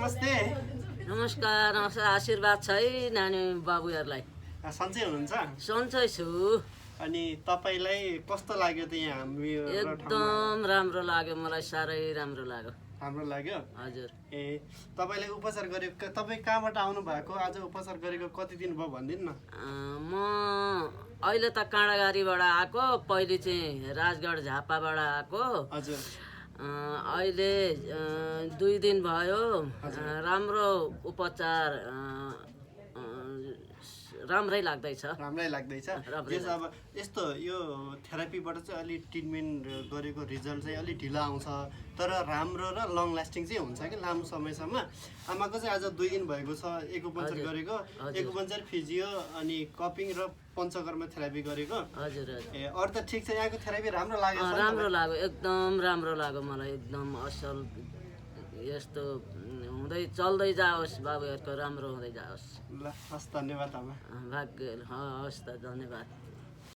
नमस्ते। नमस्कार नमस्कार आशीर्वाद छ है नानी बाबुहरूलाई। सन्चै हुनुहुन्छ? सन्चै छु। अनि तपाईँलाई कस्तो लाग्यो त यहाँ हामी एकदम राम्रो लाग्यो, मलाई साह्रै राम्रो लाग्यो। राम्रो लाग्यो? हजुर। ए तपाईँले उपचार गरेको, तपाईँ कहाँबाट आउनु भएको? आज उपचार गरेको कति दिन भयो भनिदिनु न। म अहिले त काँडागारीबाट आएको, पहिले चाहिँ राजगढ झापाबाट आएको। हजुर। अहिले 2 दिन भयो। राम्रो उपचार राम्रै लाग्दैछ। राम्रै लाग्दैछ। अब यस्तो यो थेरापीबाट चाहिँ अलिक ट्रिटमेन्ट गरेको रिजल्ट चाहिँ अलिक ढिलो आउँछ, तर राम्रो र लङ लास्टिङ चाहिँ हुन्छ कि लामो समयसम्म। आमाको चाहिँ आज 2 दिन भएको छ एक्युपङ्क्चर गरेको, एक्युपङ्क्चर, फिजियो अनि कपिङ र पञ्चकर्म थेरापी गरेको। हजुर। ए अरू त ठिक छ, यहाँको थेरापी राम्रो लाग्यो? राम्रो लाग्यो, एकदम राम्रो लाग्यो मलाई, एकदम असल। यस्तो हुँदै चल्दै जाओस्, बाबुहरूको राम्रो हुँदै जाओस्। ल हस्, धन्यवाद आमा। भाग्य हस् त, धन्यवाद।